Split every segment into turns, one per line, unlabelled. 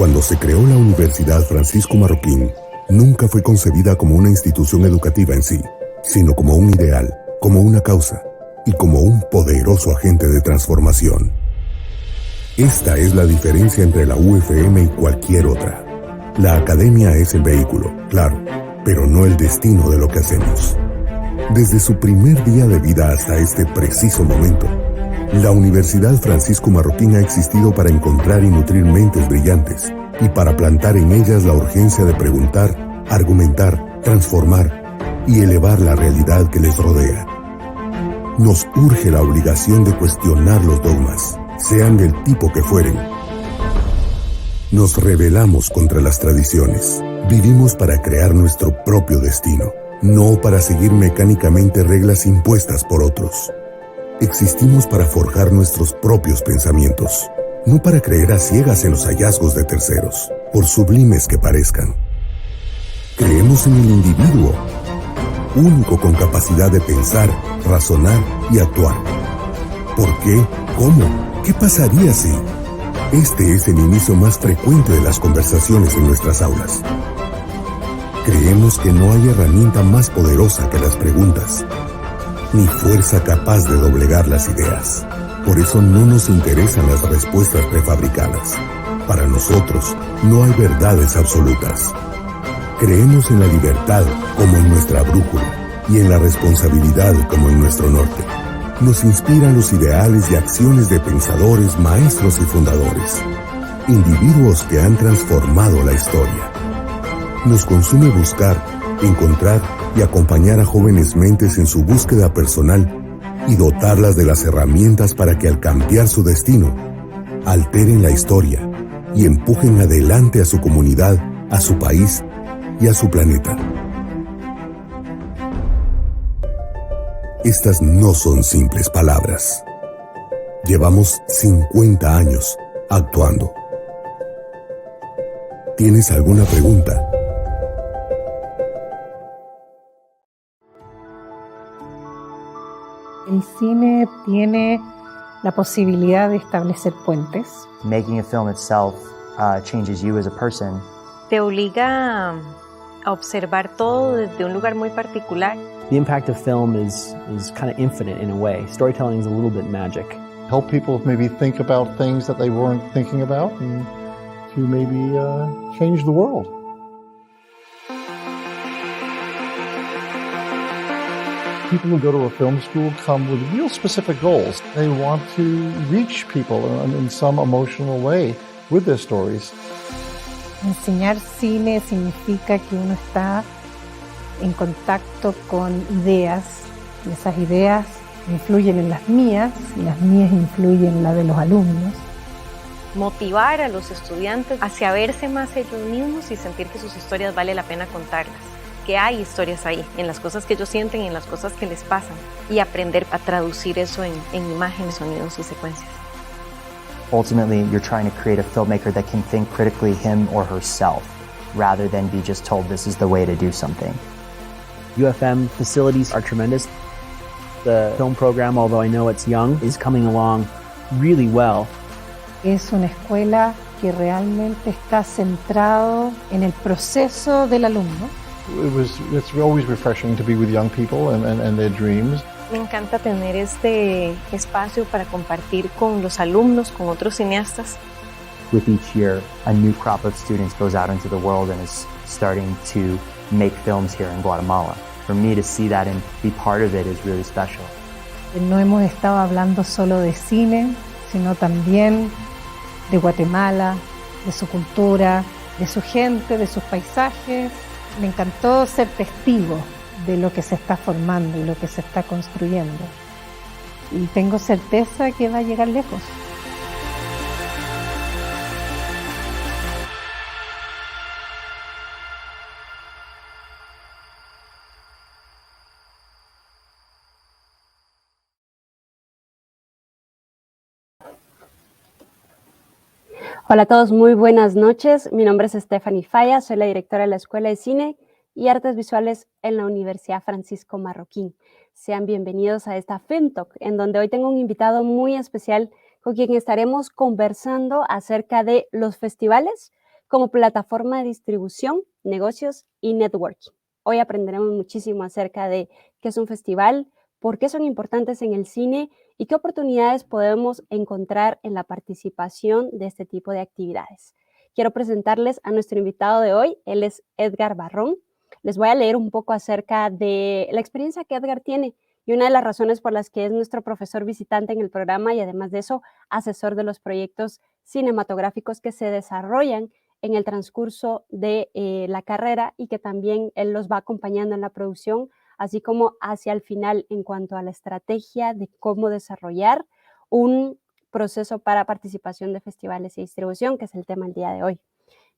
Cuando se creó la Universidad Francisco Marroquín, nunca fue concebida como una institución educativa en sí, sino como un ideal, como una causa y como un poderoso agente de transformación. Esta es la diferencia entre la UFM y cualquier otra. La academia es el vehículo, claro, pero no el destino de lo que hacemos. Desde su primer día de vida hasta este preciso momento, la Universidad Francisco Marroquín ha existido para encontrar y nutrir mentes brillantes y para plantar en ellas la urgencia de preguntar, argumentar, transformar y elevar la realidad que les rodea. Nos urge la obligación de cuestionar los dogmas, sean del tipo que fueren. Nos rebelamos contra las tradiciones. Vivimos para crear nuestro propio destino, no para seguir mecánicamente reglas impuestas por otros. Existimos para forjar nuestros propios pensamientos, no para creer a ciegas en los hallazgos de terceros, por sublimes que parezcan. Creemos en el individuo, único con capacidad de pensar, razonar y actuar. ¿Por qué? ¿Cómo? ¿Qué pasaría si? Este es el inicio más frecuente de las conversaciones en nuestras aulas. Creemos que no hay herramienta más poderosa que las preguntas, ni fuerza capaz de doblegar las ideas. Por eso no nos interesan las respuestas prefabricadas. Para nosotros, no hay verdades absolutas. Creemos en la libertad como en nuestra brújula y en la responsabilidad como en nuestro norte. Nos inspiran los ideales y acciones de pensadores, maestros y fundadores, individuos que han transformado la historia. Nos consume buscar, encontrar y acompañar a jóvenes mentes en su búsqueda personal y dotarlas de las herramientas para que al cambiar su destino, alteren la historia y empujen adelante a su comunidad, a su país y a su planeta. Estas no son simples palabras. Llevamos 50 años actuando. ¿Tienes alguna pregunta?
El cine tiene la posibilidad de establecer puentes.
Making a film itself changes you as a person.
Te obliga a observar todo desde un lugar muy particular.
The impact of film is kind of infinite in a way. Storytelling is a little bit magic.
Help people maybe think about things that they weren't thinking about and to maybe change the world. People who go to a film school come with real specific goals. They want to reach people in some emotional way with their stories.
Enseñar cine significa que uno está en contacto con ideas, y esas ideas influyen en las mías, y las mías influyen en las de los alumnos.
Motivar a los estudiantes hacia verse más ellos mismos y sentir que sus historias vale la pena contarlas. Que hay historias ahí, en las cosas que ellos sienten y en las cosas que les pasan, y aprender a traducir eso en imágenes, sonidos y secuencias.
Ultimately, you're trying to create a filmmaker that can think critically him or herself, rather than be just told this is the way to do something.
UFM facilities are tremendous. The film program, although I know it's young, is coming along really well.
Es una escuela que realmente está centrado en el proceso del alumno.
It's always refreshing to be with young people and their dreams.
Me encanta tener este espacio para compartir con los alumnos, con otros cineastas.
With each year, a new crop of students goes out into the world and is starting to make films here in Guatemala. For me to see that and be part of it is really special.
No hemos estado hablando solo de cine, sino también de Guatemala, de su cultura, de su gente, de sus paisajes. Me encantó ser testigo de lo que se está formando y lo que se está construyendo. Y tengo certeza que va a llegar lejos.
Hola a todos, muy buenas noches. Mi nombre es Stephanie Falla, soy la directora de la Escuela de Cine y Artes Visuales en la Universidad Francisco Marroquín. Sean bienvenidos a esta FilmTalk, en donde hoy tengo un invitado muy especial con quien estaremos conversando acerca de los festivales, como plataforma de distribución, negocios y networking. Hoy aprenderemos muchísimo acerca de qué es un festival, por qué son importantes en el cine y qué oportunidades podemos encontrar en la participación de este tipo de actividades. Quiero presentarles a nuestro invitado de hoy. Él es Edgar Barrón. Les voy a leer un poco acerca de la experiencia que Edgar tiene y una de las razones por las que es nuestro profesor visitante en el programa y además de eso, asesor de los proyectos cinematográficos que se desarrollan en el transcurso de la carrera y que también él los va acompañando en la producción, así como hacia el final en cuanto a la estrategia de cómo desarrollar un proceso para participación de festivales y distribución, que es el tema del día de hoy.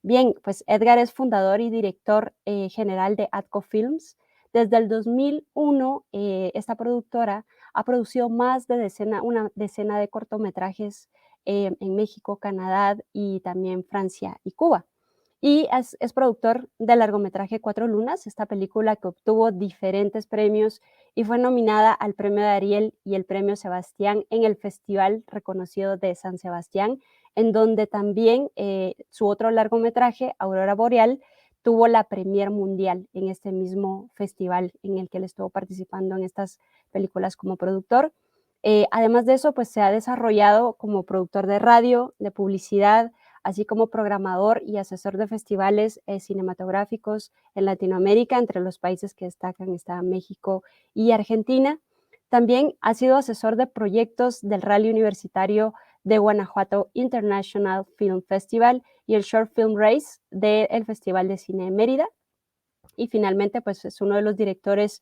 Bien, pues Edgar es fundador y director general de Atco Films. Desde el 2001, esta productora ha producido más de una decena de cortometrajes en México, Canadá y también Francia y Cuba. Y es productor del largometraje Cuatro Lunas, esta película que obtuvo diferentes premios y fue nominada al premio de Ariel y el premio Sebastián en el festival reconocido de San Sebastián, en donde también su otro largometraje, Aurora Boreal, tuvo la premier mundial en este mismo festival en el que él estuvo participando en estas películas como productor. Además de eso, pues se ha desarrollado como productor de radio, de publicidad, así como programador y asesor de festivales cinematográficos en Latinoamérica. Entre los países que destacan está México y Argentina. También ha sido asesor de proyectos del Rally Universitario de Guanajuato International Film Festival y el Short Film Race del Festival de Cine de Mérida. Y finalmente, pues fue uno de los directores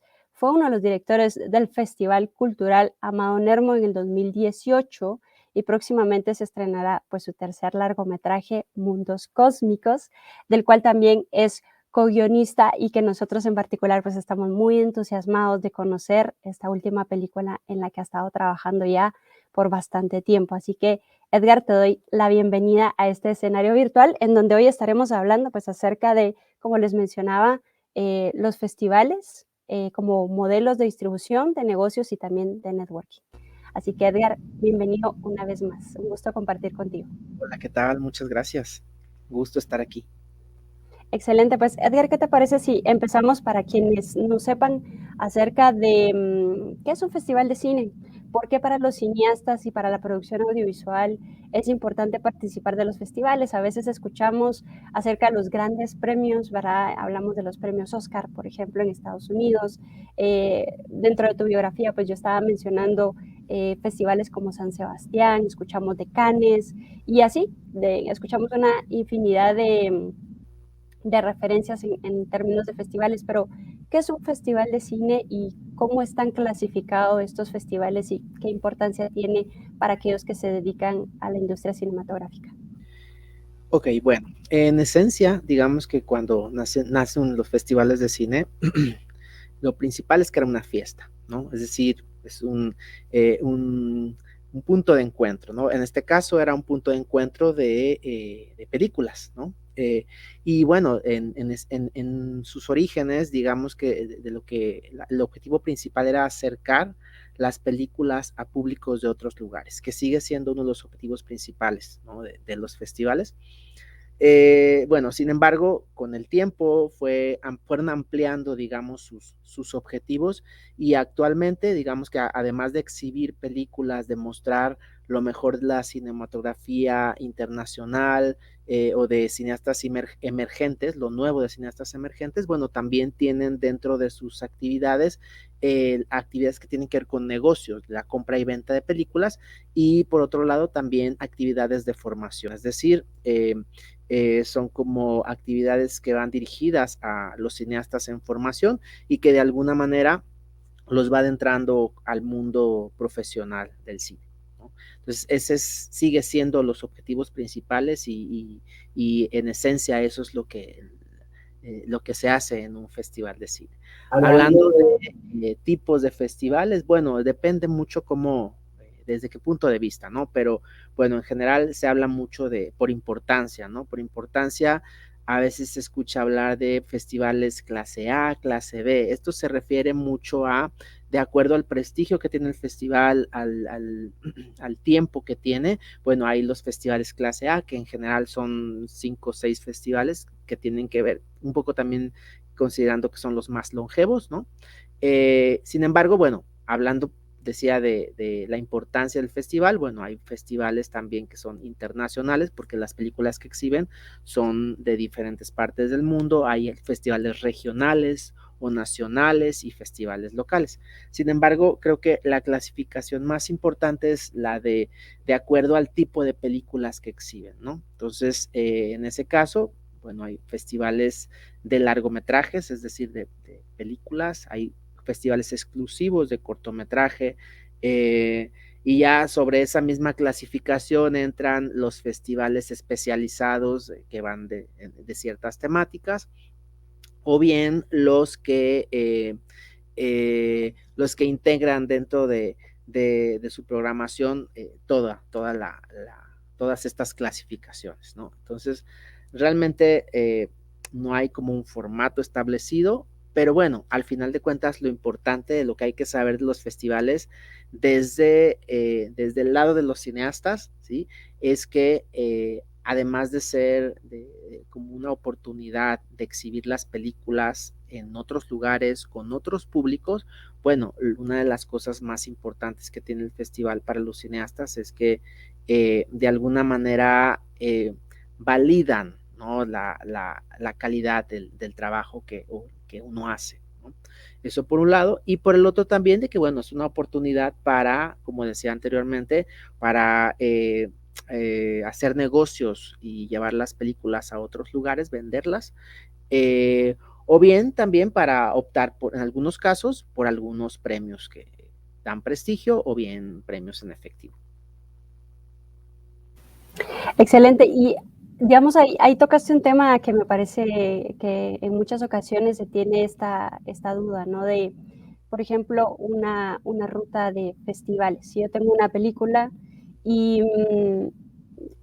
del Festival Cultural Amado Nervo en el 2018 y próximamente se estrenará pues su tercer largometraje, Mundos Cósmicos, del cual también es co-guionista y que nosotros en particular pues estamos muy entusiasmados de conocer esta última película en la que ha estado trabajando ya por bastante tiempo. Así que, Edgar, te doy la bienvenida a este escenario virtual en donde hoy estaremos hablando pues acerca de, como les mencionaba, los festivales como modelos de distribución, de negocios y también de networking. Así que, Edgar, bienvenido una vez más. Un gusto compartir contigo.
Hola, ¿qué tal? Muchas gracias. Gusto estar aquí.
Excelente, pues Edgar, ¿qué te parece si empezamos para quienes no sepan acerca de qué es un festival de cine? ¿Por qué para los cineastas y para la producción audiovisual es importante participar de los festivales? A veces escuchamos acerca de los grandes premios, ¿verdad? Hablamos de los premios Oscar, por ejemplo, en Estados Unidos. Dentro de tu biografía, pues yo estaba mencionando festivales como San Sebastián, escuchamos de Cannes y así, escuchamos una infinidad de referencias en términos de festivales, pero ¿qué es un festival de cine y cómo están clasificados estos festivales y qué importancia tiene para aquellos que se dedican a la industria cinematográfica?
Ok, bueno, en esencia, digamos que cuando nacen los festivales de cine, lo principal es que era una fiesta, ¿no? Es decir, es un punto de encuentro, ¿no? En este caso era un punto de encuentro de películas, ¿no? Y bueno, en sus orígenes, digamos que el objetivo principal era acercar las películas a públicos de otros lugares, que sigue siendo uno de los objetivos principales, ¿no? de los festivales. Bueno, sin embargo, con el tiempo fueron ampliando, digamos, sus objetivos y actualmente, digamos que además de exhibir películas, de mostrar lo mejor de la cinematografía internacional o de cineastas emergentes, lo nuevo de cineastas emergentes, bueno, también tienen dentro de sus actividades actividades que tienen que ver con negocios, la compra y venta de películas y por otro lado también actividades de formación, es decir, son como actividades que van dirigidas a los cineastas en formación y que de alguna manera los va adentrando al mundo profesional del cine, ¿no? Entonces, ese sigue siendo los objetivos principales y en esencia eso es lo que se hace en un festival de cine. Hablando de tipos de festivales, bueno, depende mucho desde qué punto de vista, ¿no? Pero bueno, en general se habla mucho por importancia, ¿no? Por importancia, a veces se escucha hablar de festivales clase A, clase B. Esto se refiere mucho a de acuerdo al prestigio que tiene el festival, al tiempo que tiene, bueno, hay los festivales clase A, que en general son 5 o 6 festivales que tienen que ver un poco también considerando que son los más longevos, ¿no? Sin embargo, bueno, hablando, decía, de la importancia del festival, bueno, hay festivales también que son internacionales, porque las películas que exhiben son de diferentes partes del mundo, hay festivales regionales o nacionales y festivales locales. Sin embargo, creo que la clasificación más importante es la de acuerdo al tipo de películas que exhiben, ¿no? Entonces, en ese caso, bueno, hay festivales de largometrajes, es decir, de películas, hay festivales exclusivos de cortometraje, y ya sobre esa misma clasificación entran los festivales especializados que van de ciertas temáticas, o bien los que integran dentro de su programación todas estas clasificaciones, ¿no? Entonces, realmente no hay como un formato establecido, pero bueno, al final de cuentas lo importante de lo que hay que saber de los festivales desde el lado de los cineastas, ¿sí? Es que además de ser como una oportunidad de exhibir las películas en otros lugares, con otros públicos, bueno, una de las cosas más importantes que tiene el festival para los cineastas es que de alguna manera validan, ¿no? la calidad del trabajo que uno hace, ¿no? Eso por un lado, y por el otro también de que, bueno, es una oportunidad para, como decía anteriormente, para hacer negocios y llevar las películas a otros lugares, venderlas, o bien también para optar en algunos casos por algunos premios que dan prestigio o bien premios en efectivo.
Excelente. Y digamos, ahí tocaste un tema que me parece que en muchas ocasiones se tiene esta duda, ¿no? De, por ejemplo, una ruta de festivales. Si yo tengo una película y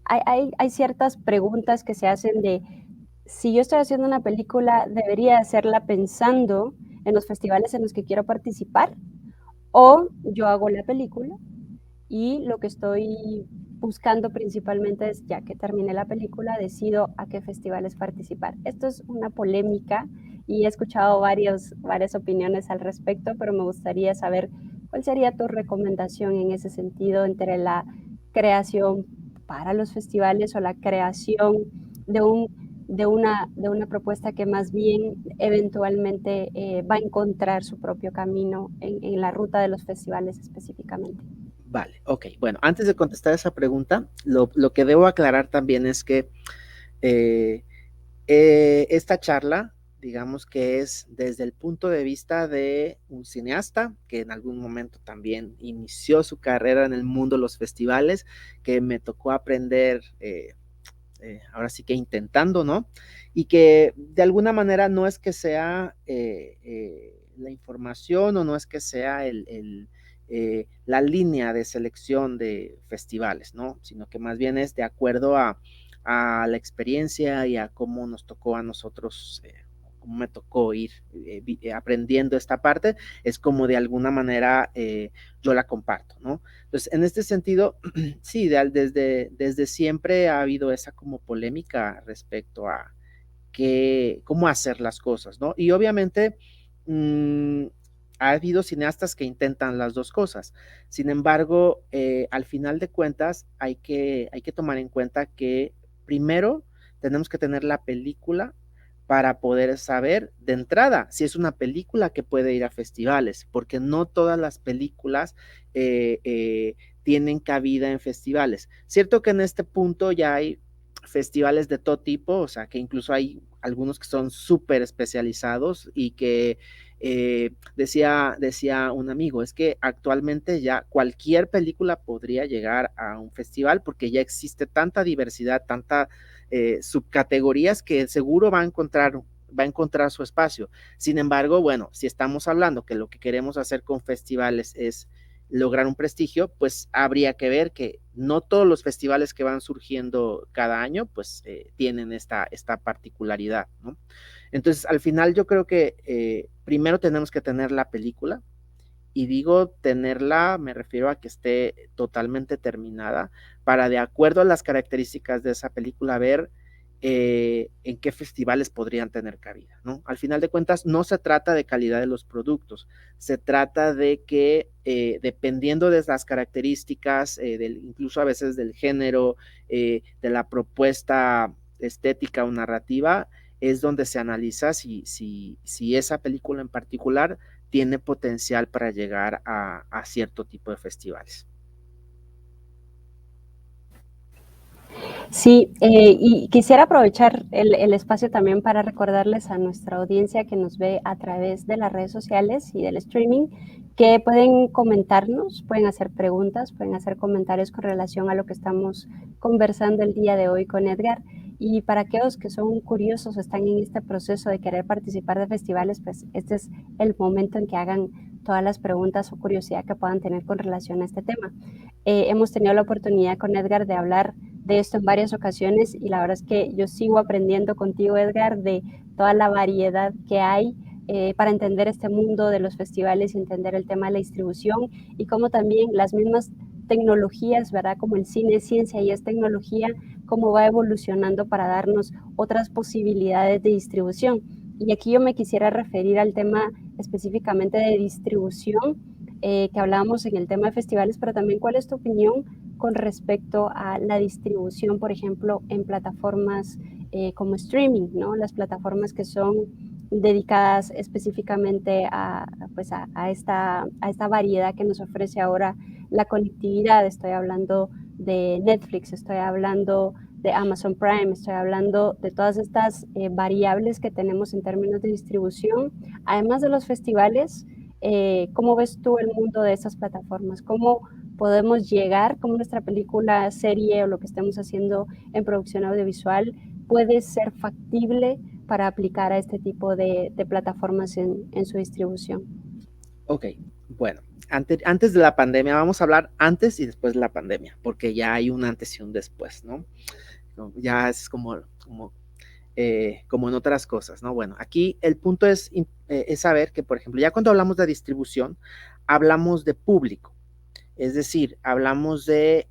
hay ciertas preguntas que se hacen de, si yo estoy haciendo una película, ¿debería hacerla pensando en los festivales en los que quiero participar? ¿O yo hago la película y lo que estoy buscando principalmente es, ya que termine la película, decido a qué festivales participar? Esto es una polémica y he escuchado varias opiniones al respecto, pero me gustaría saber cuál sería tu recomendación en ese sentido entre la creación para los festivales o la creación de una propuesta que más bien eventualmente va a encontrar su propio camino en la ruta de los festivales específicamente.
Vale, ok. Bueno, antes de contestar esa pregunta, lo que debo aclarar también es que esta charla, digamos que es desde el punto de vista de un cineasta que en algún momento también inició su carrera en el mundo de los festivales, que me tocó aprender, ahora sí que intentando, ¿no? Y que de alguna manera no es que sea la información o no es que sea la línea de selección de festivales, ¿no? Sino que más bien es de acuerdo a la experiencia y a cómo nos tocó a nosotros, cómo me tocó ir aprendiendo esta parte, es como de alguna manera yo la comparto, ¿no? Entonces, en este sentido, sí, desde siempre ha habido esa como polémica respecto a cómo hacer las cosas, ¿no? Y obviamente ha habido cineastas que intentan las dos cosas. Sin embargo, al final de cuentas, hay que tomar en cuenta que primero tenemos que tener la película para poder saber de entrada si es una película que puede ir a festivales, porque no todas las películas tienen cabida en festivales. Cierto que en este punto ya hay festivales de todo tipo, o sea, que incluso hay algunos que son súper especializados y que decía un amigo, es que actualmente ya cualquier película podría llegar a un festival porque ya existe tanta diversidad, tanta subcategorías que seguro va a encontrar su espacio. Sin embargo, bueno, si estamos hablando que lo que queremos hacer con festivales es lograr un prestigio, pues habría que ver que no todos los festivales que van surgiendo cada año, pues tienen esta particularidad, ¿no? Entonces, al final yo creo que primero tenemos que tener la película y digo tenerla, me refiero a que esté totalmente terminada, para de acuerdo a las características de esa película ver en qué festivales podrían tener cabida, ¿no? Al final de cuentas, no se trata de calidad de los productos, se trata de que dependiendo de las características, incluso a veces del género, de la propuesta estética o narrativa, es donde se analiza si esa película en particular tiene potencial para llegar a cierto tipo de festivales.
Sí, y quisiera aprovechar el espacio también para recordarles a nuestra audiencia que nos ve a través de las redes sociales y del streaming que pueden comentarnos, pueden hacer preguntas, pueden hacer comentarios con relación a lo que estamos conversando el día de hoy con Edgar. Y para aquellos que son curiosos, están en este proceso de querer participar de festivales, pues este es el momento en que hagan todas las preguntas o curiosidad que puedan tener con relación a este tema. Hemos tenido la oportunidad con Edgar de hablar de esto en varias ocasiones y la verdad es que yo sigo aprendiendo contigo, Edgar, de toda la variedad que hay para entender este mundo de los festivales y entender el tema de la distribución y cómo también las mismas tecnologías, ¿verdad? Como el cine es ciencia y es tecnología, cómo va evolucionando para darnos otras posibilidades de distribución. Y aquí yo me quisiera referir al tema específicamente de distribución, que hablábamos en el tema de festivales, pero también cuál es tu opinión con respecto a la distribución, por ejemplo, en plataformas como streaming, ¿no? Las plataformas que son dedicadas específicamente pues a esta variedad que nos ofrece ahora la conectividad. Estoy hablando de Netflix, estoy hablando de Amazon Prime, estoy hablando de todas estas variables que tenemos en términos de distribución, además de los festivales. ¿Cómo ves tú el mundo de esas plataformas? ¿Cómo podemos llegar, cómo nuestra película, serie o lo que estemos haciendo en producción audiovisual puede ser factible para aplicar a este tipo de plataformas en su distribución?
Ok, bueno, antes de la pandemia, vamos a hablar antes y después de la pandemia, porque ya hay un antes y un después, ¿no? Ya es como en otras cosas, ¿no? Bueno, aquí el punto es saber que, por ejemplo, ya cuando hablamos de distribución, hablamos de público, es decir, hablamos de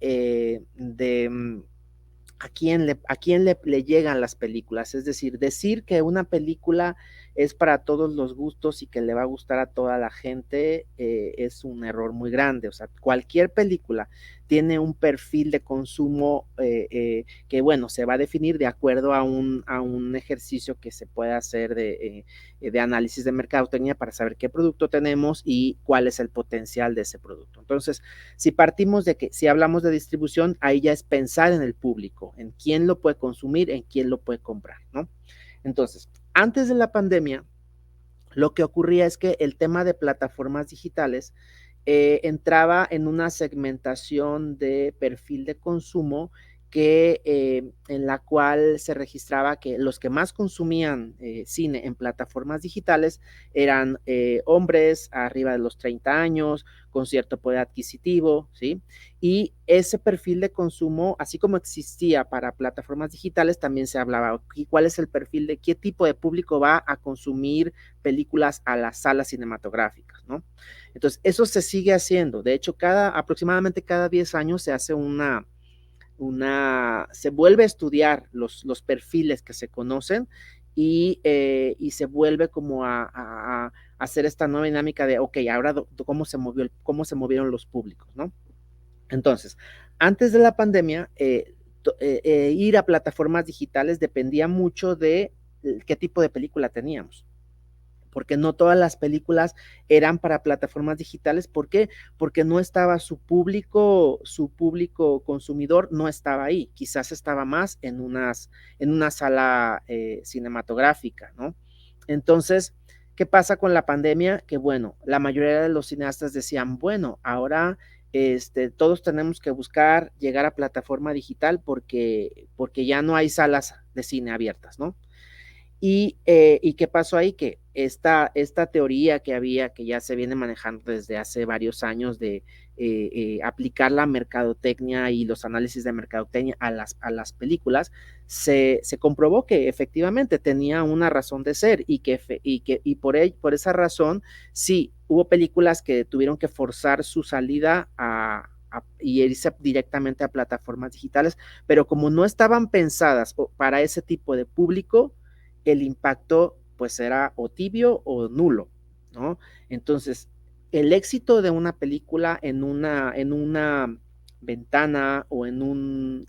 a quién le llegan las películas, es decir que una película es para todos los gustos y que le va a gustar a toda la gente es un error muy grande. O sea, cualquier película tiene un perfil de consumo que, bueno, se va a definir de acuerdo a un ejercicio que se puede hacer de análisis de mercadotecnia para saber qué producto tenemos y cuál es el potencial de ese producto. Entonces, si partimos de que si hablamos de distribución, ahí ya es pensar en el público, en quién lo puede consumir, en quién lo puede comprar, ¿no? Entonces, antes de la pandemia, lo que ocurría es que el tema de plataformas digitales entraba en una segmentación de perfil de consumo en la cual se registraba que los que más consumían cine en plataformas digitales eran hombres arriba de los 30 años, con cierto poder adquisitivo, ¿sí? Y ese perfil de consumo, así como existía para plataformas digitales, también se hablaba, ¿cuál es el perfil de qué tipo de público va a consumir películas a las salas cinematográficas, ¿no? Entonces, eso se sigue haciendo. De hecho, aproximadamente cada 10 años se hace se vuelve a estudiar los perfiles que se conocen y se vuelve como a hacer esta nueva dinámica de, ok, ahora cómo se movieron los públicos, ¿no? Entonces, antes de la pandemia, ir a plataformas digitales dependía mucho de qué tipo de película teníamos, porque no todas las películas eran para plataformas digitales. ¿Por qué? Porque no estaba su público consumidor no estaba ahí, quizás estaba más en una sala cinematográfica, ¿no? Entonces, ¿qué pasa con la pandemia? Que bueno, la mayoría de los cineastas decían, bueno, ahora todos tenemos que buscar llegar a plataforma digital porque ya no hay salas de cine abiertas, ¿no? ¿Y qué pasó ahí? Que esta teoría que había, que ya se viene manejando desde hace varios años de aplicar la mercadotecnia y los análisis de mercadotecnia a las películas, se comprobó que efectivamente tenía una razón de ser y por esa razón, sí, hubo películas que tuvieron que forzar su salida y irse directamente a plataformas digitales, pero como no estaban pensadas para ese tipo de público, el impacto pues era o tibio o nulo, ¿no? Entonces, el éxito de una película en una ventana o en un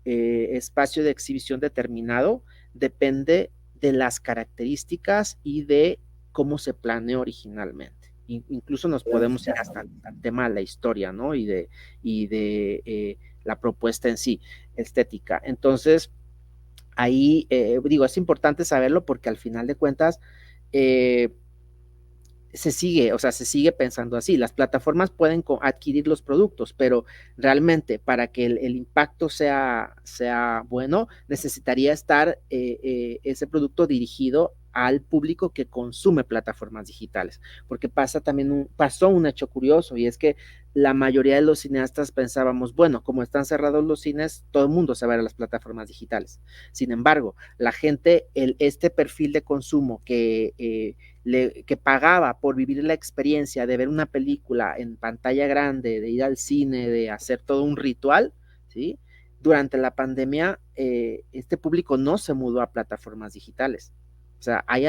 espacio de exhibición determinado depende de las características y de cómo se planeó originalmente. Incluso nos podemos ir hasta el tema de la historia, ¿no? Y de la propuesta en sí, estética. Entonces, ahí, digo, es importante saberlo porque al final de cuentas, se sigue pensando así. Las plataformas pueden adquirir los productos, pero realmente para que el impacto sea bueno, necesitaría estar ese producto dirigido al público que consume plataformas digitales, porque pasó un hecho curioso, y es que la mayoría de los cineastas pensábamos, bueno, como están cerrados los cines, todo el mundo se va a las plataformas digitales. Sin embargo, la gente, este perfil de consumo que pagaba por vivir la experiencia de ver una película en pantalla grande, de ir al cine, de hacer todo un ritual, ¿sí? Durante la pandemia, este público no se mudó a plataformas digitales. O sea, hay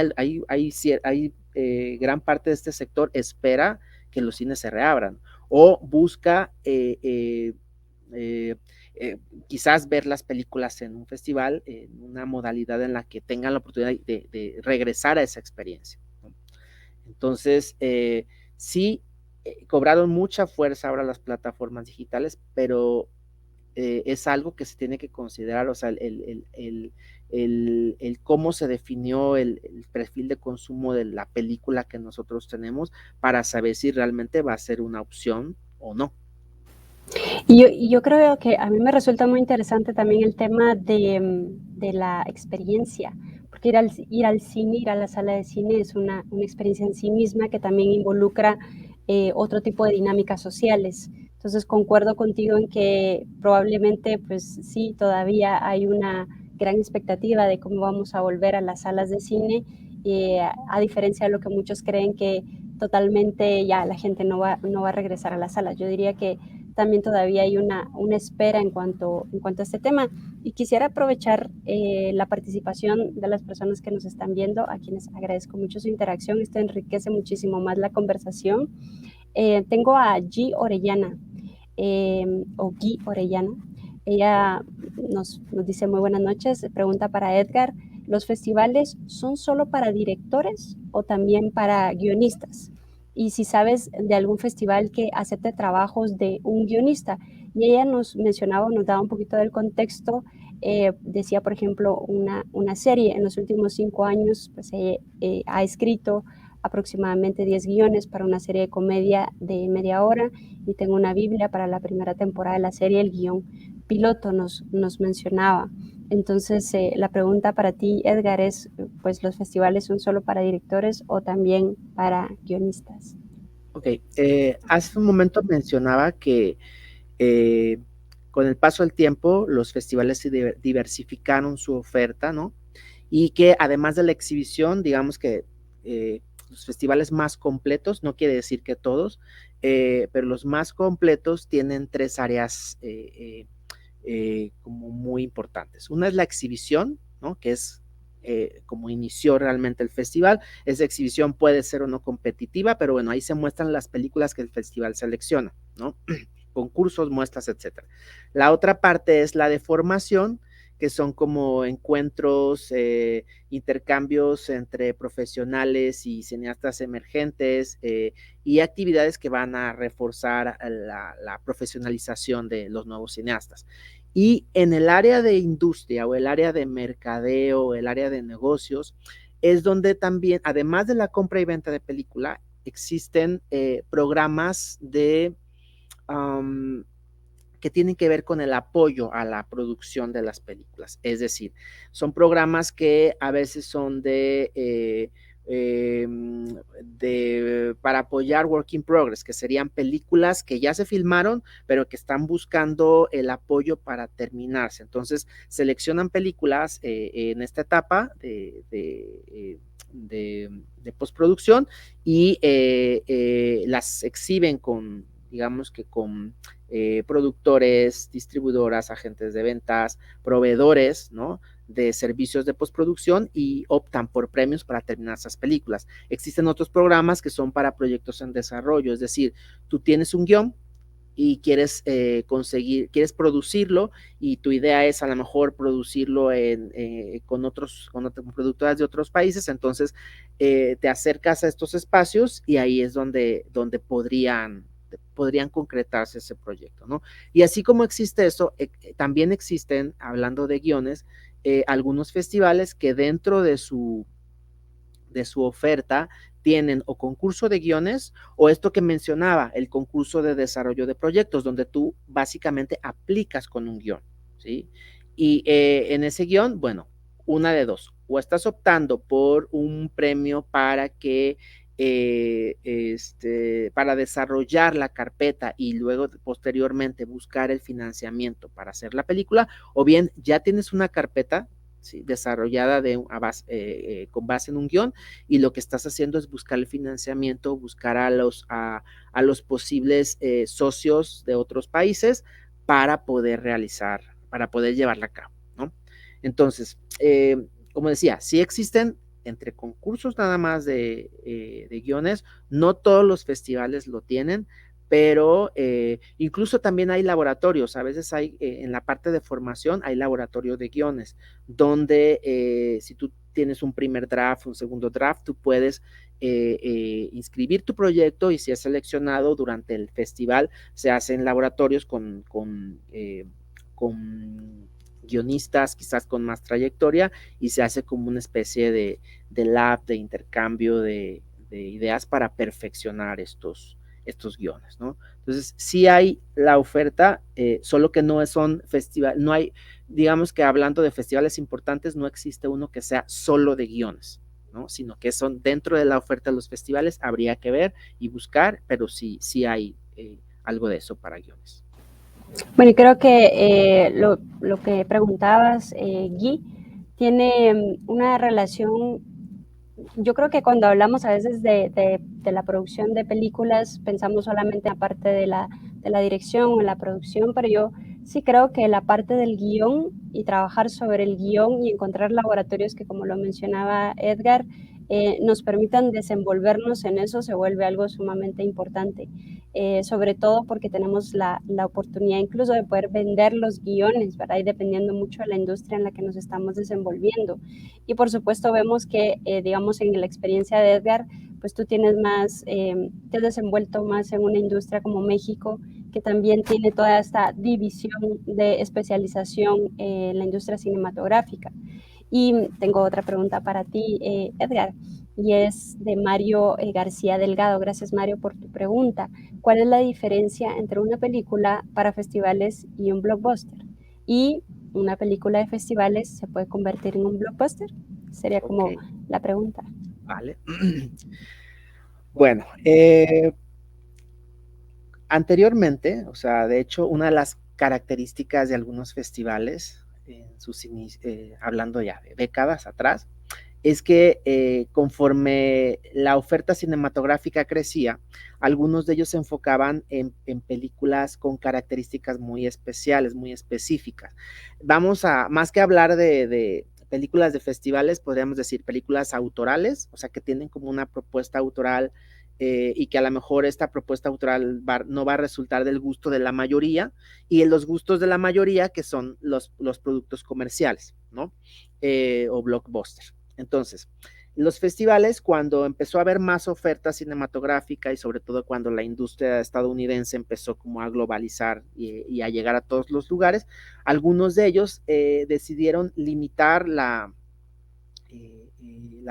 gran parte de este sector espera que los cines se reabran o busca quizás ver las películas en un festival, en una modalidad en la que tengan la oportunidad de regresar a esa experiencia, ¿no? Entonces, sí, cobraron mucha fuerza ahora las plataformas digitales, pero es algo que se tiene que considerar, o sea, el cómo se definió el perfil de consumo de la película que nosotros tenemos para saber si realmente va a ser una opción o no.
Y yo creo que a mí me resulta muy interesante también el tema de la experiencia, porque ir al cine, ir a la sala de cine es una experiencia en sí misma que también involucra otro tipo de dinámicas sociales. Entonces concuerdo contigo en que probablemente, pues sí, todavía hay una gran expectativa de cómo vamos a volver a las salas de cine, a diferencia de lo que muchos creen que totalmente ya la gente no va a regresar a las salas. Yo diría que también todavía hay una espera en cuanto a este tema. Y quisiera aprovechar la participación de las personas que nos están viendo, a quienes agradezco mucho su interacción. Esto enriquece muchísimo más la conversación. Tengo a G. Orellana, o Gui Orellana. Ella nos dice muy buenas noches, pregunta para Edgar, ¿los festivales son solo para directores o también para guionistas? Y si sabes de algún festival que acepte trabajos de un guionista. Y ella nos mencionaba, nos daba un poquito del contexto, decía, por ejemplo, una serie en los últimos 5 años, pues ha escrito aproximadamente 10 guiones para una serie de comedia de media hora, y tengo una Biblia para la primera temporada de la serie, el guión piloto nos mencionaba. Entonces, la pregunta para ti, Edgar, es, pues, ¿los festivales son solo para directores o también para guionistas?
Ok, hace un momento mencionaba que con el paso del tiempo los festivales se diversificaron su oferta, ¿no? Y que además de la exhibición, digamos que los festivales más completos, no quiere decir que todos, pero los más completos tienen 3 áreas como muy importantes. Una es la exhibición, ¿no? Que es como inició realmente el festival. Esa exhibición puede ser o no competitiva, pero bueno, ahí se muestran las películas que el festival selecciona, ¿no? Concursos, muestras, etcétera. La otra parte es la de formación, que son como encuentros, intercambios entre profesionales y cineastas emergentes, y actividades que van a reforzar la profesionalización de los nuevos cineastas. Y en el área de industria o el área de mercadeo, o el área de negocios, es donde también, además de la compra y venta de película, existen programas de que tienen que ver con el apoyo a la producción de las películas. Es decir, son programas que a veces son de para apoyar Work in Progress, que serían películas que ya se filmaron, pero que están buscando el apoyo para terminarse. Entonces, seleccionan películas en esta etapa de postproducción y las exhiben con, digamos que con productores, distribuidoras, agentes de ventas, proveedores, ¿no?, de servicios de postproducción y optan por premios para terminar esas películas. Existen otros programas que son para proyectos en desarrollo, es decir, tú tienes un guión y quieres quieres producirlo y tu idea es a lo mejor producirlo con otras productoras de otros países, entonces te acercas a estos espacios y ahí es donde podrían concretarse ese proyecto, ¿no? Y así como existe eso, también existen, hablando de guiones, algunos festivales que dentro de su oferta tienen o concurso de guiones o esto que mencionaba, el concurso de desarrollo de proyectos, donde tú básicamente aplicas con un guión, ¿sí? Y en ese guión, bueno, una de dos, o estás optando por un premio para que para desarrollar la carpeta y luego posteriormente buscar el financiamiento para hacer la película, o bien ya tienes una carpeta, ¿sí?, desarrollada con base en un guión y lo que estás haciendo es buscar el financiamiento, buscar a los posibles socios de otros países para poder llevarla a cabo, ¿no? Entonces, como decía, sí existen entre concursos nada más de guiones, no todos los festivales lo tienen, pero incluso también hay laboratorios, a veces hay en la parte de formación hay laboratorio de guiones, donde si tú tienes un primer draft, un segundo draft, tú puedes inscribir tu proyecto y si es seleccionado durante el festival, se hacen laboratorios con guionistas quizás con más trayectoria y se hace como una especie de lab, de intercambio de ideas para perfeccionar estos guiones, ¿no? Entonces, sí hay la oferta, solo que no son festivales, no hay, digamos que hablando de festivales importantes, no existe uno que sea solo de guiones, ¿no? Sino que son dentro de la oferta de los festivales, habría que ver y buscar, pero sí hay algo de eso para guiones.
Bueno, y creo que lo que preguntabas, Guy, tiene una relación. Yo creo que cuando hablamos a veces de la producción de películas, pensamos solamente en la parte de la dirección o la producción, pero yo sí creo que la parte del guión y trabajar sobre el guión y encontrar laboratorios que, como lo mencionaba Edgar, nos permitan desenvolvernos en eso se vuelve algo sumamente importante, sobre todo porque tenemos la oportunidad incluso de poder vender los guiones, ¿verdad? Y dependiendo mucho de la industria en la que nos estamos desenvolviendo. Y por supuesto vemos que, digamos, en la experiencia de Edgar, pues tú tienes más, te has desenvuelto más en una industria como México, que también tiene toda esta división de especialización en la industria cinematográfica. Y tengo otra pregunta para ti, Edgar, y es de Mario García Delgado. Gracias, Mario, por tu pregunta. ¿Cuál es la diferencia entre una película para festivales y un blockbuster? ¿Y una película de festivales se puede convertir en un blockbuster? Sería como la pregunta.
Vale. Bueno, anteriormente, o sea, de hecho, una de las características de algunos festivales, hablando ya de décadas atrás, es que conforme la oferta cinematográfica crecía, algunos de ellos se enfocaban en películas con características muy especiales, muy específicas. Más que hablar de películas de festivales, podríamos decir películas autorales, o sea, que tienen como una propuesta autoral y que a lo mejor esta propuesta autoral no va a resultar del gusto de la mayoría y en los gustos de la mayoría que son los productos comerciales, ¿no? O blockbuster. Entonces, los festivales, cuando empezó a haber más oferta cinematográfica y sobre todo cuando la industria estadounidense empezó como a globalizar y a llegar a todos los lugares, algunos de ellos decidieron limitar la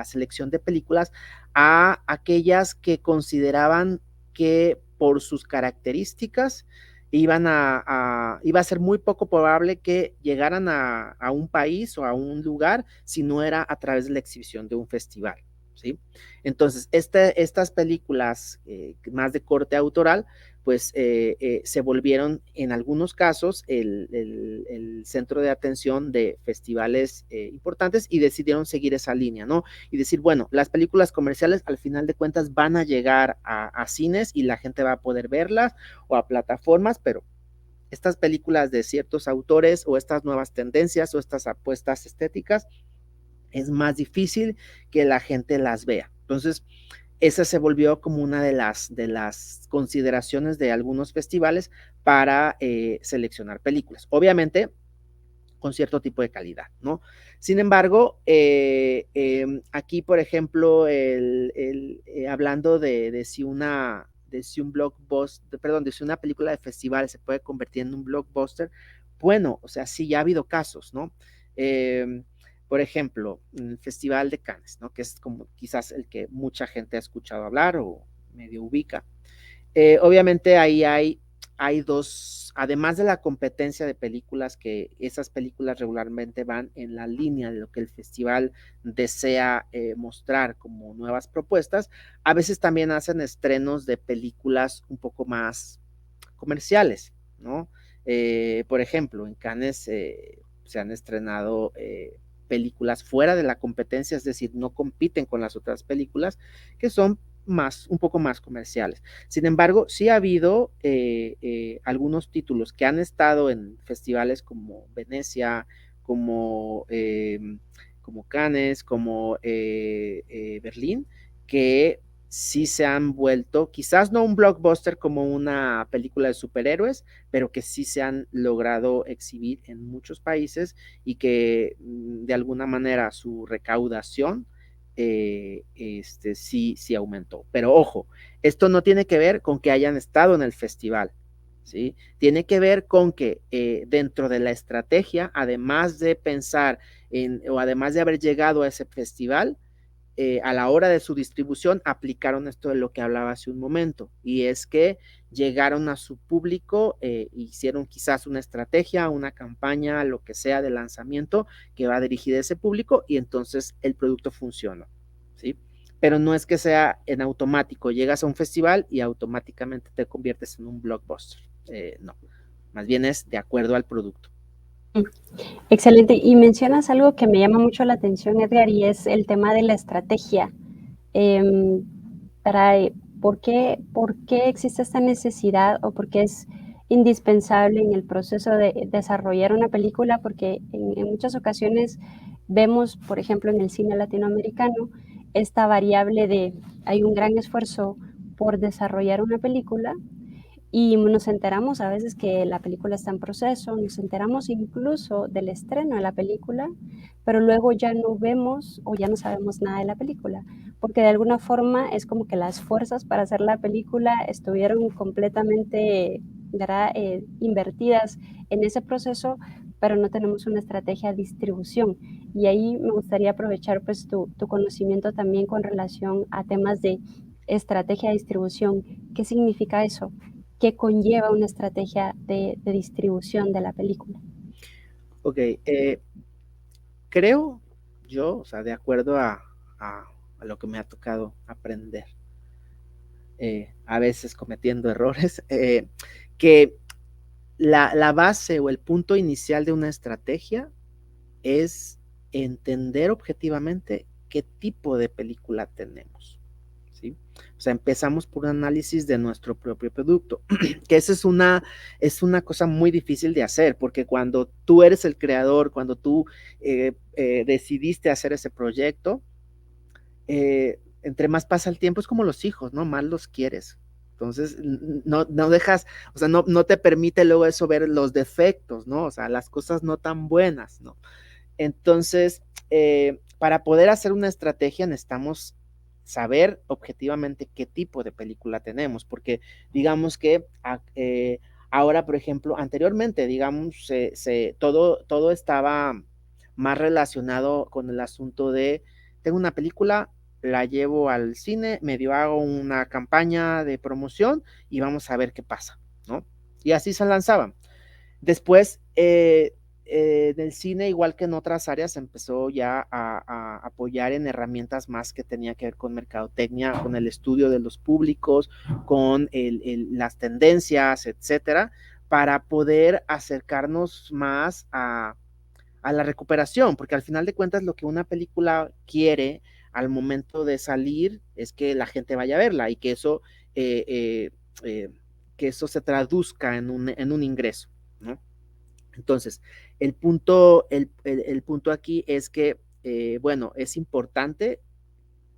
selección de películas a aquellas que consideraban que por sus características iba a ser muy poco probable que llegaran a un país o a un lugar si no era a través de la exhibición de un festival, ¿sí? Entonces, estas películas más de corte autoral, pues se volvieron en algunos casos el centro de atención de festivales importantes y decidieron seguir esa línea, ¿no? Y decir, bueno, las películas comerciales al final de cuentas van a llegar a cines y la gente va a poder verlas o a plataformas, pero estas películas de ciertos autores o estas nuevas tendencias o estas apuestas estéticas es más difícil que la gente las vea. Entonces, esa se volvió como una de las consideraciones de algunos festivales para seleccionar películas. Obviamente, con cierto tipo de calidad, ¿no? Sin embargo, aquí, por ejemplo, hablando de si un blockbuster, perdón, de si una película de festival se puede convertir en un blockbuster, bueno, o sea, sí, ya ha habido casos, ¿no? Por ejemplo, el Festival de Cannes, ¿no? Que es como quizás el que mucha gente ha escuchado hablar o medio ubica. Obviamente ahí hay dos, además de la competencia de películas, que esas películas regularmente van en la línea de lo que el festival desea mostrar como nuevas propuestas, a veces también hacen estrenos de películas un poco más comerciales, ¿no? Por ejemplo, en Cannes se han estrenado películas fuera de la competencia, es decir, no compiten con las otras películas, que son un poco más comerciales. Sin embargo, sí ha habido algunos títulos que han estado en festivales como Venecia, como Cannes, como Berlín, que sí se han vuelto, quizás no un blockbuster como una película de superhéroes, pero que sí se han logrado exhibir en muchos países y que de alguna manera su recaudación sí aumentó. Pero ojo, esto no tiene que ver con que hayan estado en el festival, ¿sí? Tiene que ver con que dentro de la estrategia, además de pensar o además de haber llegado a ese festival, a la hora de su distribución aplicaron esto de lo que hablaba hace un momento, y es que llegaron a su público, hicieron quizás una estrategia, una campaña, lo que sea de lanzamiento que va dirigida a ese público, y entonces el producto funciona, ¿sí? Pero no es que sea en automático, llegas a un festival y automáticamente te conviertes en un blockbuster, no, más bien es de acuerdo al producto.
Excelente. Y mencionas algo que me llama mucho la atención, Edgar, y es el tema de la estrategia. ¿Por qué existe esta necesidad o por qué es indispensable en el proceso de desarrollar una película? Porque en muchas ocasiones vemos, por ejemplo, en el cine latinoamericano, esta variable de hay un gran esfuerzo por desarrollar una película, y nos enteramos a veces que la película está en proceso, nos enteramos incluso del estreno de la película, pero luego ya no vemos o ya no sabemos nada de la película, porque de alguna forma es como que las fuerzas para hacer la película estuvieron completamente, ¿verdad? Invertidas en ese proceso, pero no tenemos una estrategia de distribución. Y ahí me gustaría aprovechar pues tu conocimiento también con relación a temas de estrategia de distribución. ¿Qué significa eso? ¿Qué conlleva una estrategia de distribución de la película?
Ok, creo yo, o sea, de acuerdo a lo que me ha tocado aprender, a veces cometiendo errores, que la base o el punto inicial de una estrategia es entender objetivamente qué tipo de película tenemos, ¿sí? O sea, empezamos por un análisis de nuestro propio producto, que esa es una cosa muy difícil de hacer, porque cuando tú eres el creador, cuando tú decidiste hacer ese proyecto, entre más pasa el tiempo, es como los hijos, ¿no? Más los quieres. Entonces, no dejas, o sea, no te permite luego eso ver los defectos, ¿no? O sea, las cosas no tan buenas, ¿no? Entonces, para poder hacer una estrategia necesitamos saber objetivamente qué tipo de película tenemos, porque digamos que ahora, por ejemplo, anteriormente, digamos, todo estaba más relacionado con el asunto de, tengo una película, la llevo al cine, medio hago una campaña de promoción y vamos a ver qué pasa, ¿no? Y así se lanzaban. Después, del cine, igual que en otras áreas, empezó ya a apoyar en herramientas más que tenía que ver con mercadotecnia, con el estudio de los públicos, con las tendencias, etcétera, para poder acercarnos más a la recuperación, porque al final de cuentas lo que una película quiere al momento de salir es que la gente vaya a verla y eh, eh, eh, que eso se traduzca en un ingreso, ¿no? Entonces, el punto aquí es que, bueno, es importante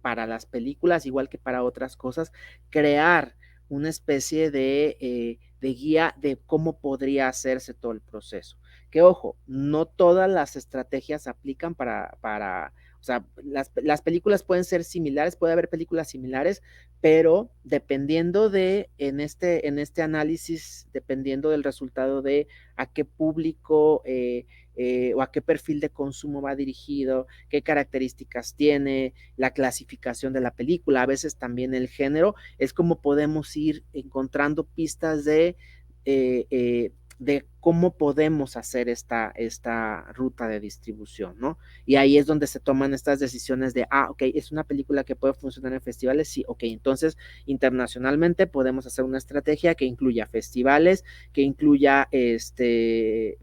para las películas, igual que para otras cosas, crear una especie de guía de cómo podría hacerse todo el proceso. Que ojo, no todas las estrategias aplican o sea, las películas pueden ser similares, puede haber películas similares, pero dependiendo en este análisis, dependiendo del resultado de a qué público o a qué perfil de consumo va dirigido, qué características tiene, la clasificación de la película, a veces también el género, es como podemos ir encontrando pistas de cómo podemos hacer esta ruta de distribución, ¿no? Y ahí es donde se toman estas decisiones de, ok, es una película que puede funcionar en festivales, sí, ok, entonces internacionalmente podemos hacer una estrategia que incluya festivales, que incluya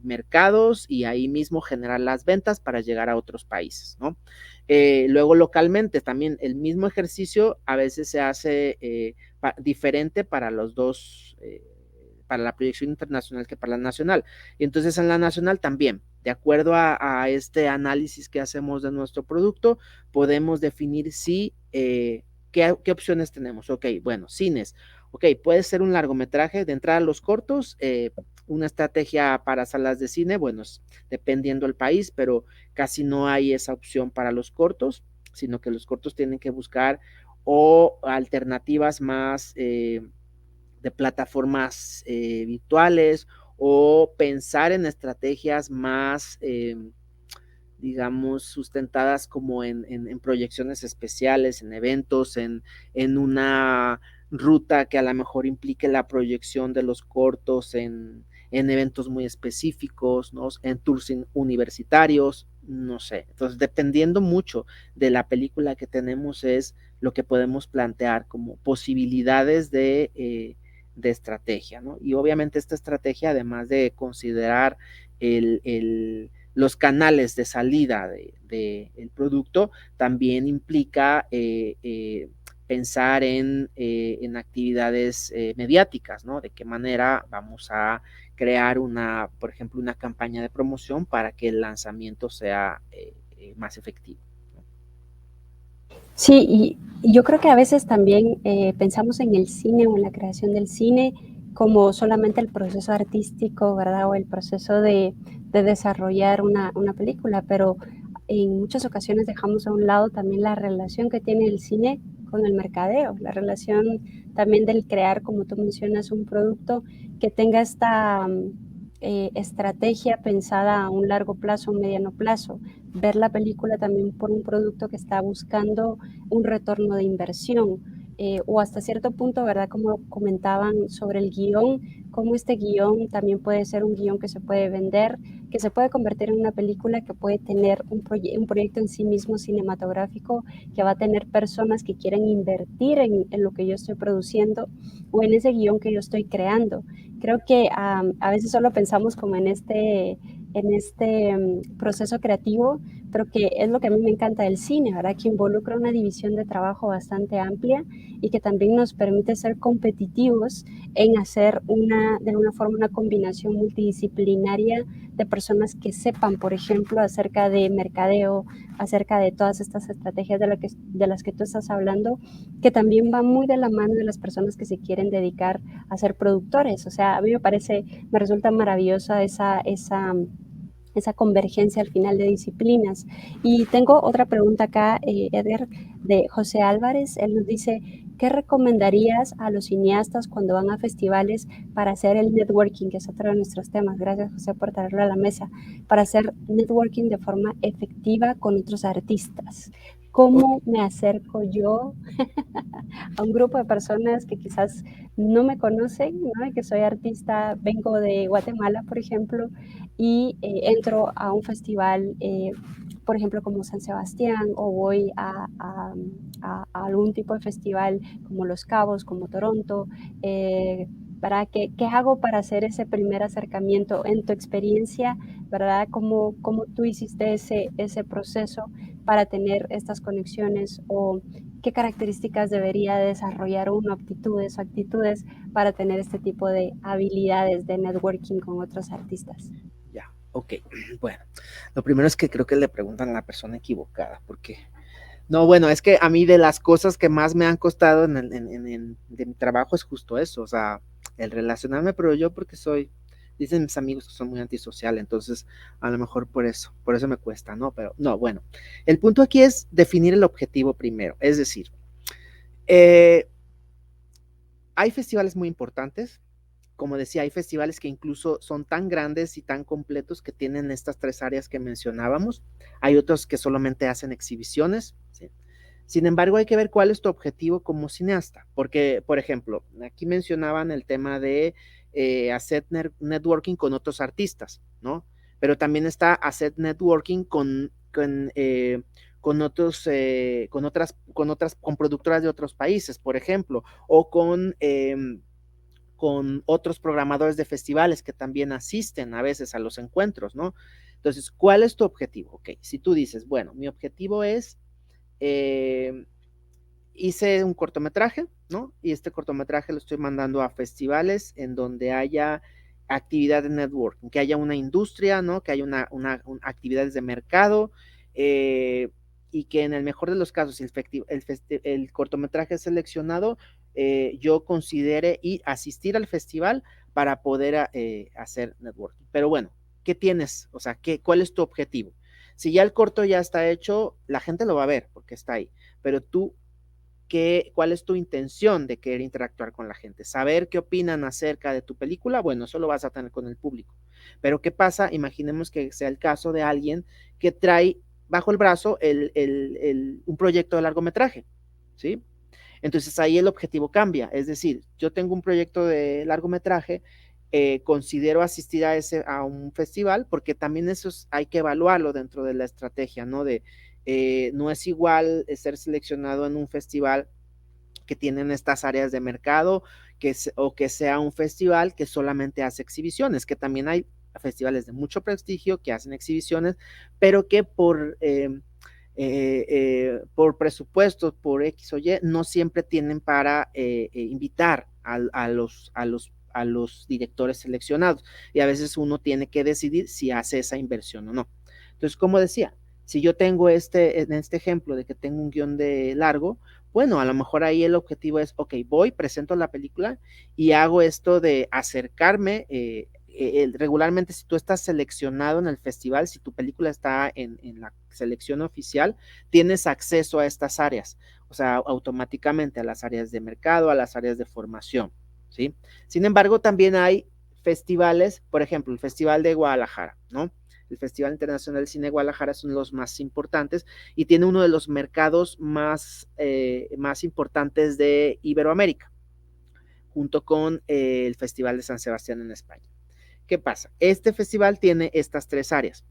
mercados y ahí mismo generar las ventas para llegar a otros países, ¿no? Luego localmente también el mismo ejercicio a veces se hace diferente para los dos, para la proyección internacional que para la nacional. Y entonces en la nacional también, de acuerdo a este análisis que hacemos de nuestro producto, podemos definir si, qué opciones tenemos. Ok, bueno, cines. Ok, puede ser un largometraje de entrada a los cortos, una estrategia para salas de cine, bueno, dependiendo del país, pero casi no hay esa opción para los cortos, sino que los cortos tienen que buscar o alternativas más de plataformas virtuales o pensar en estrategias más, digamos, sustentadas como en proyecciones especiales, en eventos, en una ruta que a lo mejor implique la proyección de los cortos en eventos muy específicos, ¿no? En tours universitarios, no sé. Entonces, dependiendo mucho de la película que tenemos, es lo que podemos plantear como posibilidades de estrategia, ¿no? Y obviamente esta estrategia, además de considerar los canales de salida del producto, también implica pensar en actividades mediáticas, ¿no? De qué manera vamos a crear por ejemplo, una campaña de promoción para que el lanzamiento sea más efectivo.
Sí, y yo creo que a veces también pensamos en el cine o en la creación del cine como solamente el proceso artístico, ¿verdad? O el proceso de desarrollar una película, pero en muchas ocasiones dejamos a un lado también la relación que tiene el cine con el mercadeo, la relación también del crear, como tú mencionas, un producto que tenga esta estrategia pensada a un largo plazo, un mediano plazo, ver la película también por un producto que está buscando un retorno de inversión. O hasta cierto punto, ¿verdad? Como comentaban sobre el guión, cómo este guión también puede ser un guión que se puede vender, que se puede convertir en una película que puede tener un proyecto en sí mismo cinematográfico, que va a tener personas que quieren invertir en lo que yo estoy produciendo o en ese guión que yo estoy creando. Creo que a veces solo pensamos como en este proceso creativo, pero que es lo que a mí me encanta del cine, ¿verdad? Que involucra una división de trabajo bastante amplia y que también nos permite ser competitivos en hacer de alguna forma una combinación multidisciplinaria de personas que sepan, por ejemplo, acerca de mercadeo, acerca de todas estas estrategias de las que tú estás hablando, que también van muy de la mano de las personas que se quieren dedicar a ser productores. O sea, a mí me resulta maravillosa esa convergencia al final de disciplinas. Y tengo otra pregunta acá, Edgar, de José Álvarez. Él nos dice, ¿qué recomendarías a los cineastas cuando van a festivales para hacer el networking, que es otro de nuestros temas? Gracias, José, por traerlo a la mesa. Para hacer networking de forma efectiva con otros artistas. ¿Cómo me acerco yo a un grupo de personas que quizás no me conocen, ¿no? Y que soy artista, vengo de Guatemala, por ejemplo, y entro a un festival, por ejemplo, como San Sebastián, o voy a algún tipo de festival como Los Cabos, como Toronto, ¿verdad? ¿Qué hago para hacer ese primer acercamiento? En tu experiencia, ¿verdad? ¿Cómo tú hiciste ese proceso para tener estas conexiones, o qué características debería desarrollar uno, aptitudes o actitudes para tener este tipo de habilidades de networking con otros artistas?
Ya, ok. Bueno, lo primero es que creo que le preguntan a la persona equivocada, porque no, bueno, es que a mí de las cosas que más me han costado de mi trabajo es justo eso, o sea, el relacionarme, pero yo porque dicen mis amigos que soy muy antisocial, entonces a lo mejor por eso me cuesta, ¿no? Pero no, bueno, el punto aquí es definir el objetivo primero, es decir, eh, hay festivales muy importantes, como decía, hay festivales que incluso son tan grandes y tan completos que tienen estas 3 áreas que mencionábamos. Hay otros que solamente hacen exhibiciones, ¿sí? Sin embargo, hay que ver cuál es tu objetivo como cineasta, porque, por ejemplo, aquí mencionaban el tema de hacer networking con otros artistas, ¿no? Pero también está hacer networking con productoras de otros países, por ejemplo, o con otros programadores de festivales que también asisten a veces a los encuentros, ¿no? Entonces, ¿cuál es tu objetivo? Ok, si tú dices, bueno, mi objetivo es, hice un cortometraje, ¿no? Y este cortometraje lo estoy mandando a festivales en donde haya actividad de networking, que haya una industria, ¿no? Que haya actividades de mercado, y que en el mejor de los casos, si el cortometraje es seleccionado, yo considere y asistir al festival para poder hacer networking. Pero bueno, ¿qué tienes? O sea, ¿cuál es tu objetivo? Si ya el corto ya está hecho, la gente lo va a ver porque está ahí, pero tú, ¿cuál es tu intención de querer interactuar con la gente? ¿Saber qué opinan acerca de tu película? Bueno, eso lo vas a tener con el público. Pero ¿qué pasa? Imaginemos que sea el caso de alguien que trae bajo el brazo un proyecto de largometraje, ¿sí? Entonces ahí el objetivo cambia, es decir, yo tengo un proyecto de largometraje, considero asistir a un festival, porque también hay que evaluarlo dentro de la estrategia, ¿no? No es igual ser seleccionado en un festival que tienen estas áreas de mercado, o que sea un festival que solamente hace exhibiciones, que también hay festivales de mucho prestigio que hacen exhibiciones, pero que por presupuestos, por X o Y, no siempre tienen para invitar a los directores seleccionados, y a veces uno tiene que decidir si hace esa inversión o no. Entonces, como decía, si yo tengo en este ejemplo de que tengo un guión de largo, bueno, a lo mejor ahí el objetivo es, ok, presento la película y hago esto de acercarme. Regularmente, si tú estás seleccionado en el festival, si tu película está en la selección oficial, tienes acceso a estas áreas, o sea, automáticamente a las áreas de mercado, a las áreas de formación, ¿sí? Sin embargo, también hay festivales, por ejemplo, el Festival de Guadalajara, ¿no? El Festival Internacional de Cine de Guadalajara es uno de los más importantes y tiene uno de los mercados más importantes de Iberoamérica, junto con el Festival de San Sebastián en España. ¿Qué pasa? Este festival tiene estas 3 áreas.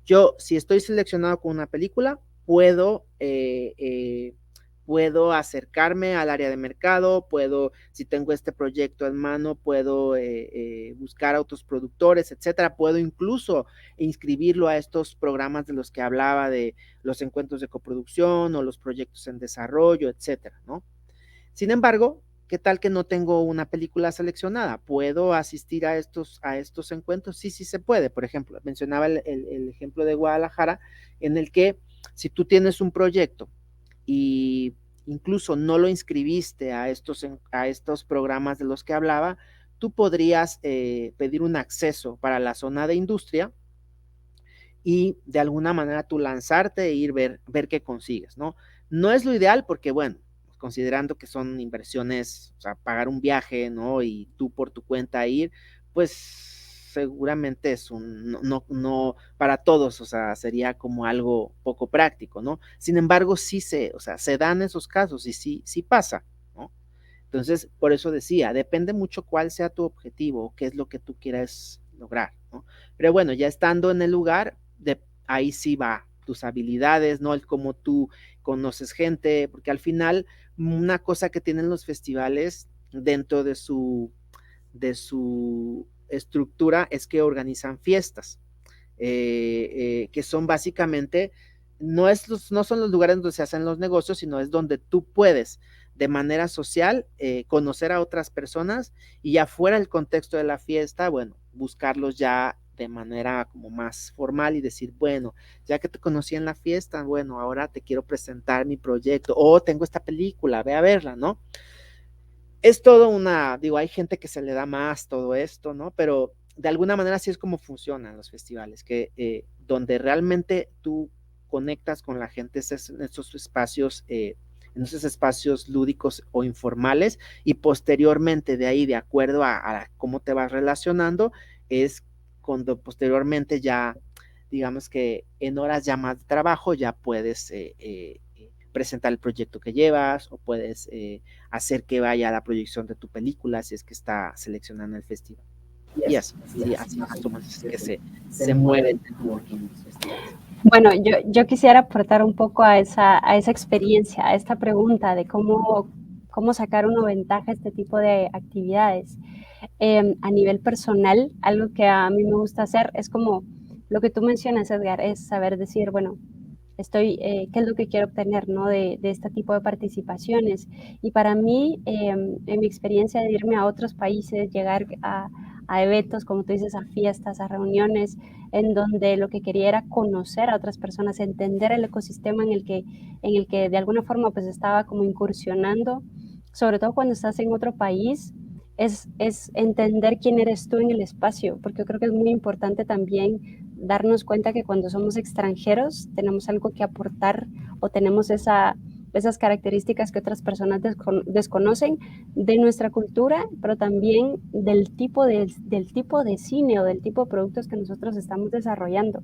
Yo, si estoy seleccionado con una película, puedo acercarme al área de mercado, si tengo este proyecto en mano, puedo buscar a otros productores, etcétera. Puedo incluso inscribirlo a estos programas de los que hablaba, de los encuentros de coproducción o los proyectos en desarrollo, etcétera, ¿no? Sin embargo, ¿qué tal que no tengo una película seleccionada? ¿Puedo asistir a estos encuentros? Sí, sí se puede. Por ejemplo, mencionaba el ejemplo de Guadalajara, en el que si tú tienes un proyecto y incluso no lo inscribiste a estos programas de los que hablaba, tú podrías pedir un acceso para la zona de industria y de alguna manera tú lanzarte e ir ver qué consigues, ¿no? No es lo ideal porque, bueno, considerando que son inversiones, o sea, pagar un viaje, ¿no? Y tú por tu cuenta ir, pues seguramente es no para todos, o sea, sería como algo poco práctico, ¿no? Sin embargo, o sea, se dan esos casos y sí pasa, ¿no? Entonces, por eso decía, depende mucho cuál sea tu objetivo, qué es lo que tú quieras lograr, ¿no? Pero bueno, ya estando en el lugar, ahí sí va tus habilidades, ¿no? El cómo tú conoces gente, porque al final una cosa que tienen los festivales dentro de su estructura es que organizan fiestas, que son básicamente, no son los lugares donde se hacen los negocios, sino es donde tú puedes de manera social conocer a otras personas y ya fuera del contexto de la fiesta, bueno, buscarlos ya de manera como más formal y decir, bueno, ya que te conocí en la fiesta, bueno, ahora te quiero presentar mi proyecto, o tengo esta película, ve a verla, ¿no? Es todo digo, hay gente que se le da más todo esto, ¿no? Pero de alguna manera así es como funcionan los festivales, que donde realmente tú conectas con la gente en esos espacios lúdicos o informales, y posteriormente de ahí, de acuerdo a cómo te vas relacionando, es cuando posteriormente ya, digamos que en horas ya más de trabajo, ya puedes presentar el proyecto que llevas, o puedes hacer que vaya a la proyección de tu película si es que está seleccionada en el festival. Y eso, sí, así más o menos es que se mueve el networking en los festivales.
Bueno, yo quisiera aportar un poco a esa experiencia, a esta pregunta de cómo sacar una ventaja a este tipo de actividades. A nivel personal, algo que a mí me gusta hacer es como lo que tú mencionas, Edgar, es saber decir, bueno, qué es lo que quiero obtener, ¿no? de este tipo de participaciones. Y para mí, en mi experiencia de irme a otros países, llegar a eventos, como tú dices, a fiestas, a reuniones, en donde lo que quería era conocer a otras personas, entender el ecosistema en el que de alguna forma pues estaba como incursionando, sobre todo cuando estás en otro país, es entender quién eres tú en el espacio, porque yo creo que es muy importante también darnos cuenta que cuando somos extranjeros tenemos algo que aportar, o tenemos esas características que otras personas desconocen de nuestra cultura, pero también del tipo de cine o del tipo de productos que nosotros estamos desarrollando.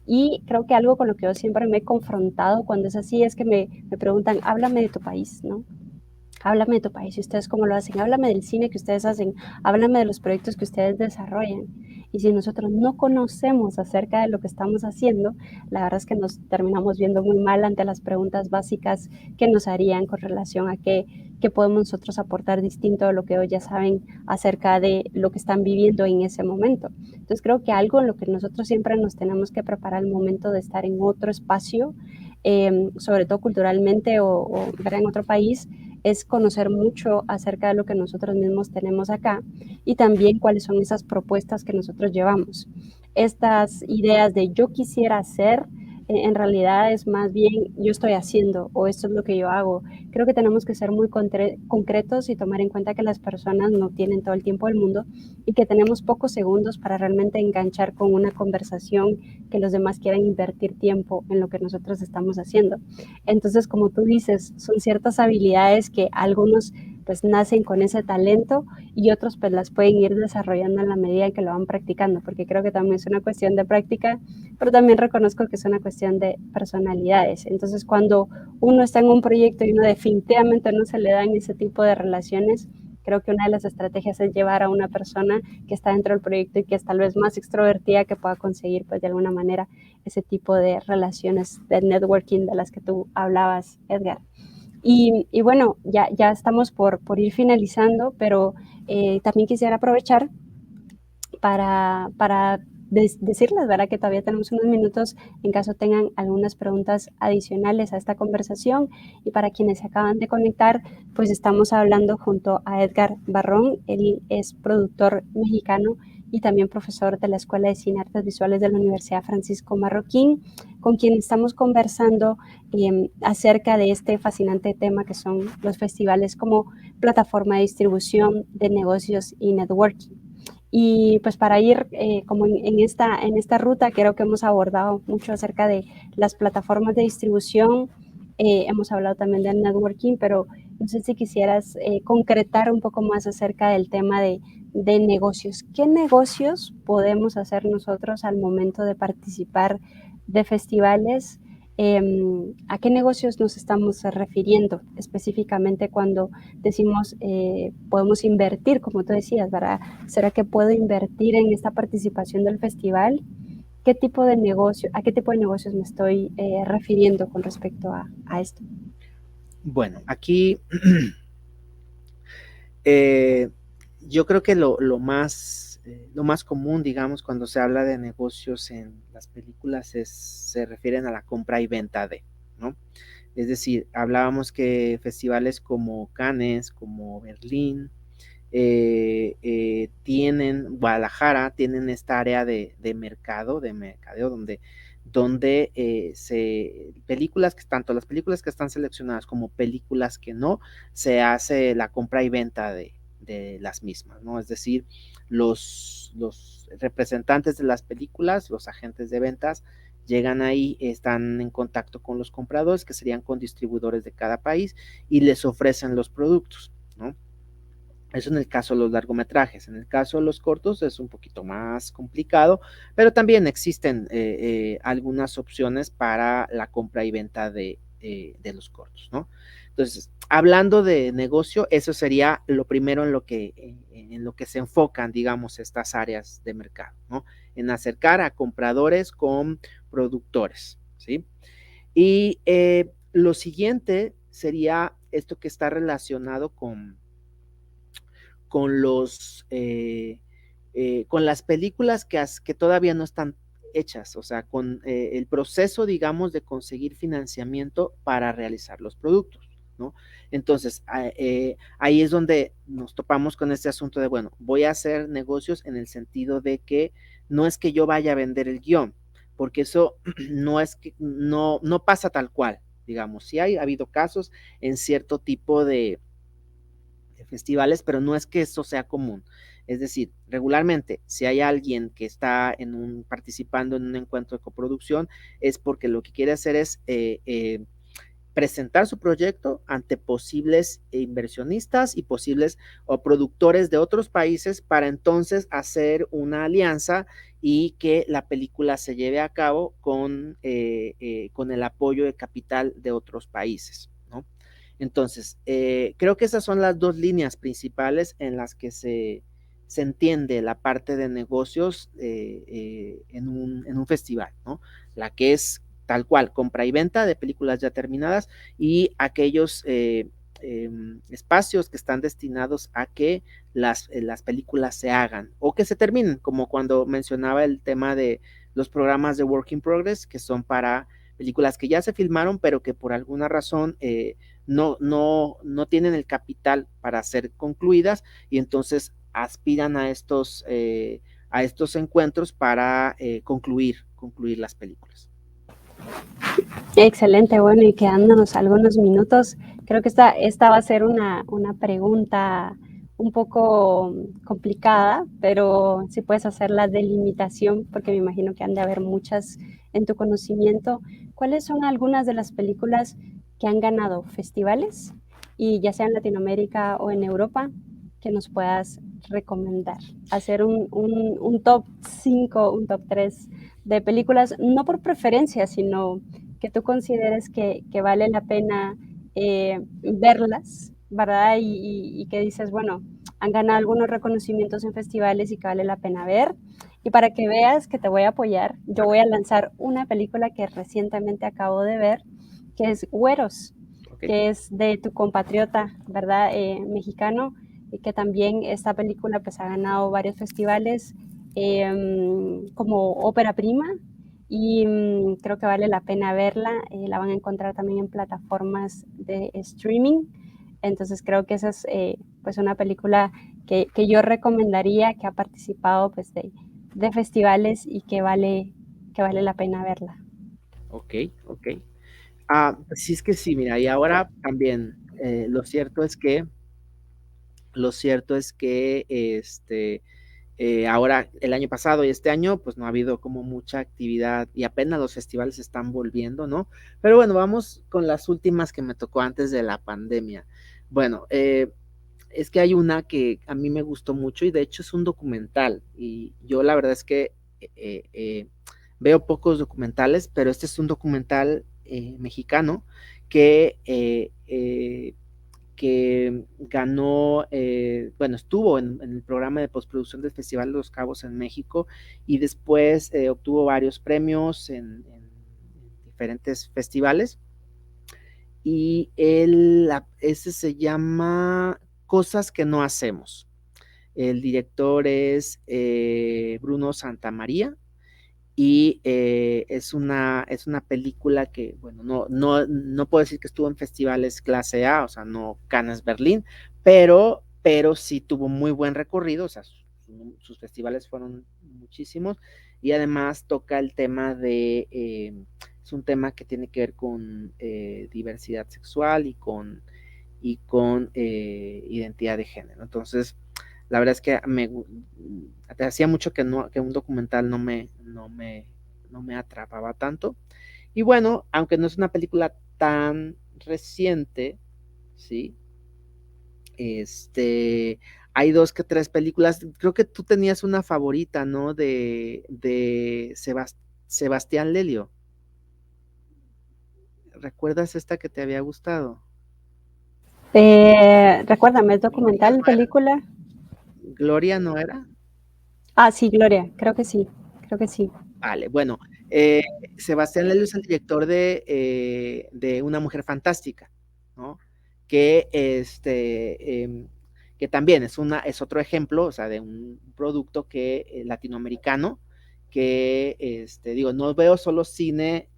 Y creo que algo con lo que yo siempre me he confrontado cuando es así es que me preguntan, háblame de tu país, ¿no? Háblame de tu país, y ustedes cómo lo hacen, háblame del cine que ustedes hacen, háblame de los proyectos que ustedes desarrollan. Y si nosotros no conocemos acerca de lo que estamos haciendo, la verdad es que nos terminamos viendo muy mal ante las preguntas básicas que nos harían con relación a qué podemos nosotros aportar distinto a lo que ellos ya saben acerca de lo que están viviendo en ese momento. Entonces creo que algo en lo que nosotros siempre nos tenemos que preparar al momento de estar en otro espacio, sobre todo culturalmente o en otro país, es conocer mucho acerca de lo que nosotros mismos tenemos acá, y también cuáles son esas propuestas que nosotros llevamos. Estas ideas de yo quisiera hacer, en realidad es más bien yo estoy haciendo, o esto es lo que yo hago. Creo que tenemos que ser muy concretos y tomar en cuenta que las personas no tienen todo el tiempo del mundo, y que tenemos pocos segundos para realmente enganchar con una conversación, que los demás quieran invertir tiempo en lo que nosotros estamos haciendo. Entonces, como tú dices, son ciertas habilidades que algunos pues nacen con ese talento, y otros pues las pueden ir desarrollando en la medida en que lo van practicando, porque creo que también es una cuestión de práctica, pero también reconozco que es una cuestión de personalidades. Entonces, cuando uno está en un proyecto y uno definitivamente no se le dan ese tipo de relaciones, creo que una de las estrategias es llevar a una persona que está dentro del proyecto y que es tal vez más extrovertida, que pueda conseguir pues de alguna manera ese tipo de relaciones de networking de las que tú hablabas, Edgar. Y bueno, ya estamos por ir finalizando, pero también quisiera aprovechar para decirles, ¿verdad?, que todavía tenemos unos minutos en caso tengan algunas preguntas adicionales a esta conversación. Y para quienes se acaban de conectar, pues estamos hablando junto a Edgar Barrón. Él es productor mexicano y también profesor de la Escuela de Cine y Artes Visuales de la Universidad Francisco Marroquín, con quien estamos conversando acerca de este fascinante tema que son los festivales como plataforma de distribución de negocios y networking. Y pues para ir como en esta ruta, creo que hemos abordado mucho acerca de las plataformas de distribución, hemos hablado también del networking, pero No sé si quisieras concretar un poco más acerca del tema de negocios. ¿Qué negocios podemos hacer nosotros al momento de participar de festivales? ¿A qué negocios nos estamos refiriendo específicamente cuando decimos podemos invertir, como tú decías, ¿verdad? ¿Será que puedo invertir en esta participación del festival? ¿Qué tipo de negocio, a qué tipo de negocios me estoy refiriendo con respecto a esto?
Bueno, aquí yo creo que lo más común, digamos, cuando se habla de negocios en las películas se refieren a la compra y venta de, ¿no? Es decir, hablábamos que festivales como Cannes, como Berlín, tienen, Guadalajara, tienen esta área de mercadeo, donde películas que, tanto las películas que están seleccionadas como películas que no, se hace la compra y venta de las mismas, ¿no? Es decir, los representantes de las películas, los agentes de ventas, llegan ahí, están en contacto con los compradores, que serían con distribuidores de cada país, y les ofrecen los productos, ¿no? Eso en el caso de los largometrajes. En el caso de los cortos es un poquito más complicado, pero también existen algunas opciones para la compra y venta de los cortos, ¿no? Entonces, hablando de negocio, eso sería lo primero en lo que se enfocan, digamos, estas áreas de mercado, ¿no? En acercar a compradores con productores, ¿sí? Y lo siguiente sería esto que está relacionado con las películas que todavía no están hechas, o sea, con el proceso, digamos, de conseguir financiamiento para realizar los productos, ¿no? Entonces, ahí es donde nos topamos con este asunto de, bueno, voy a hacer negocios en el sentido de que no es que yo vaya a vender el guión, porque eso no pasa tal cual, digamos. Sí ha habido casos en cierto tipo de festivales, pero no es que eso sea común. Es decir, regularmente, si hay alguien que está participando en un encuentro de coproducción, es porque lo que quiere hacer es presentar su proyecto ante posibles inversionistas y posibles o productores de otros países para entonces hacer una alianza y que la película se lleve a cabo con el apoyo de capital de otros países, ¿no? Entonces, creo que esas son las dos líneas principales en las que se entiende la parte de negocios en un festival, ¿no? La que es tal cual, compra y venta de películas ya terminadas y aquellos espacios que están destinados a que las películas se hagan o que se terminen, como cuando mencionaba el tema de los programas de Work in Progress, que son para películas que ya se filmaron, pero que por alguna razón no tienen el capital para ser concluidas y entonces aspiran a estos encuentros para concluir las películas.
Excelente, bueno, y quedándonos algunos minutos, creo que esta va a ser una pregunta un poco complicada, pero si puedes hacer la delimitación, porque me imagino que han de haber muchas en tu conocimiento. ¿Cuáles son algunas de las películas que han ganado festivales, y ya sea en Latinoamérica o en Europa, que nos puedas recomendar? Hacer un top 5, un top 3 de películas, no por preferencia, sino que tú consideres que vale la pena verlas, ¿verdad? Y que dices, bueno, han ganado algunos reconocimientos en festivales y que vale la pena ver. Y para que veas que te voy a apoyar, yo voy a lanzar una película que recientemente acabo de ver, que es Güeros,
Okay.
que es de tu compatriota, ¿verdad? Mexicano, y que también esta película pues ha ganado varios festivales como ópera prima, y creo que vale la pena verla. La van a encontrar también en plataformas de streaming. Entonces creo que esa es pues una película que yo recomendaría, que ha participado pues de festivales y que vale la pena verla.
Ok. Sí, es que sí, mira, y ahora también lo cierto es que ahora el año pasado y este año pues no ha habido como mucha actividad y apenas los festivales están volviendo, ¿no? Pero bueno, vamos con las últimas que me tocó antes de la pandemia. Bueno, es que hay una que a mí me gustó mucho y de hecho es un documental y yo la verdad es que veo pocos documentales, pero este es un documental mexicano que, que ganó, bueno, estuvo en el programa de postproducción del Festival de Los Cabos en México y después obtuvo varios premios en diferentes festivales y ese se llama Cosas que no hacemos. El director es Bruno Santamaría y es una película que, bueno, no puedo decir que estuvo en festivales clase A, o sea, no Cannes, Berlín, pero sí tuvo muy buen recorrido, o sea, sus festivales fueron muchísimos y además toca el tema es un tema que tiene que ver con diversidad sexual y con identidad de género. Entonces, la verdad es que hacía mucho que un documental no me atrapaba tanto. Y bueno, aunque no es una película tan reciente, ¿sí? Hay 2 que 3 películas. Creo que tú tenías una favorita, ¿no? De Sebastián Lelio. ¿Recuerdas esta que te había gustado?
Recuérdame, ¿es documental, película?
¿Gloria no era?
Ah, sí, Gloria, creo que sí.
Vale, bueno, Sebastián Lelio es el director de Una Mujer Fantástica, ¿no? Que que también es otro ejemplo, o sea, de un producto que latinoamericano que digo, no veo solo cine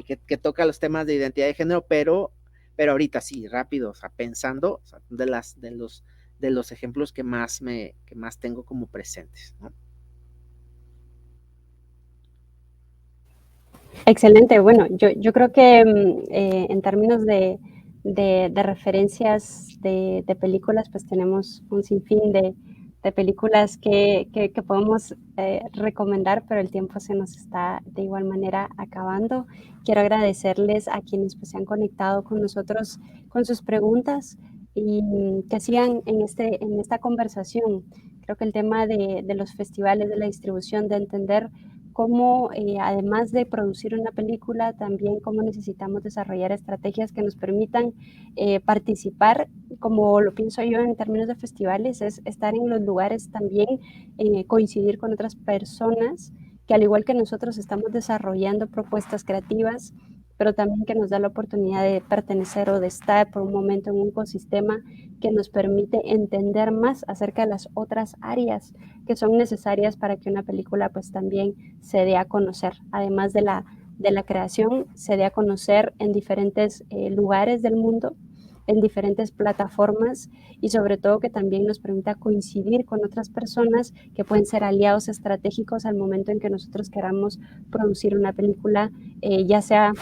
que toca los temas de identidad de género, pero ahorita sí, rápido, o sea, pensando, o sea, de los ejemplos que más tengo como presentes, ¿no?
Excelente. Bueno, yo creo que en términos de referencias de películas, pues tenemos un sinfín de películas que podemos recomendar, pero el tiempo se nos está de igual manera acabando. Quiero agradecerles a quienes pues, se han conectado con nosotros con sus preguntas y que sigan en esta conversación. Creo que el tema de los festivales, de la distribución, de entender cómo además de producir una película, también cómo necesitamos desarrollar estrategias que nos permitan participar, como lo pienso yo en términos de festivales, es estar en los lugares también, coincidir con otras personas que al igual que nosotros estamos desarrollando propuestas creativas, pero también que nos da la oportunidad de pertenecer o de estar por un momento en un ecosistema que nos permite entender más acerca de las otras áreas que son necesarias para que una película pues también se dé a conocer, además de la creación, se dé a conocer en diferentes lugares del mundo, en diferentes plataformas y sobre todo que también nos permita coincidir con otras personas que pueden ser aliados estratégicos al momento en que nosotros queramos producir una película, ya sea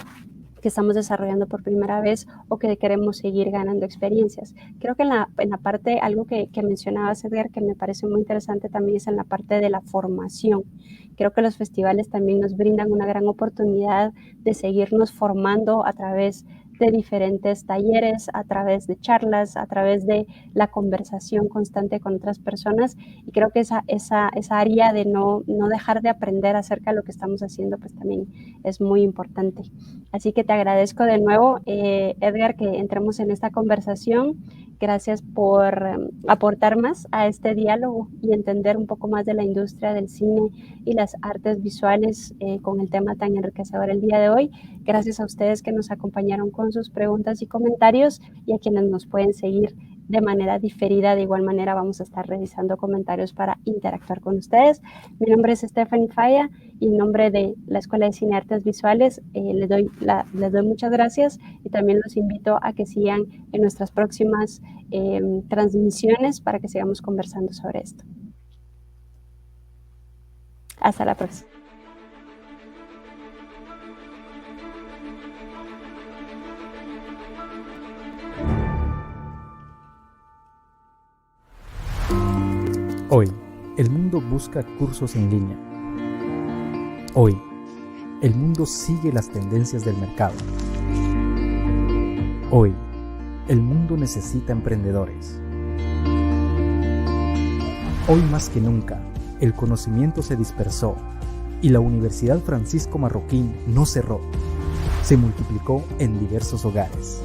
que estamos desarrollando por primera vez o que queremos seguir ganando experiencias. Creo que en la parte, algo que mencionabas, Edgar, que me parece muy interesante también es en la parte de la formación. Creo que los festivales también nos brindan una gran oportunidad de seguirnos formando a través de diferentes talleres, a través de charlas, a través de la conversación constante con otras personas y creo que esa área de no dejar de aprender acerca de lo que estamos haciendo pues también es muy importante. Así que te agradezco de nuevo, Edgar, que entremos en esta conversación. Gracias por aportar más a este diálogo y entender un poco más de la industria del cine y las artes visuales con el tema tan enriquecedor el día de hoy. Gracias a ustedes que nos acompañaron con sus preguntas y comentarios y a quienes nos pueden seguir de manera diferida. De igual manera vamos a estar revisando comentarios para interactuar con ustedes. Mi nombre es Stephanie Falla y en nombre de la Escuela de Cine y Artes Visuales les doy muchas gracias y también los invito a que sigan en nuestras próximas transmisiones para que sigamos conversando sobre esto. Hasta la próxima.
Hoy, el mundo busca cursos en línea. Hoy, el mundo sigue las tendencias del mercado. Hoy, El mundo necesita emprendedores. Hoy más que nunca, el conocimiento se dispersó y la Universidad Francisco Marroquín no cerró. Se multiplicó en diversos hogares.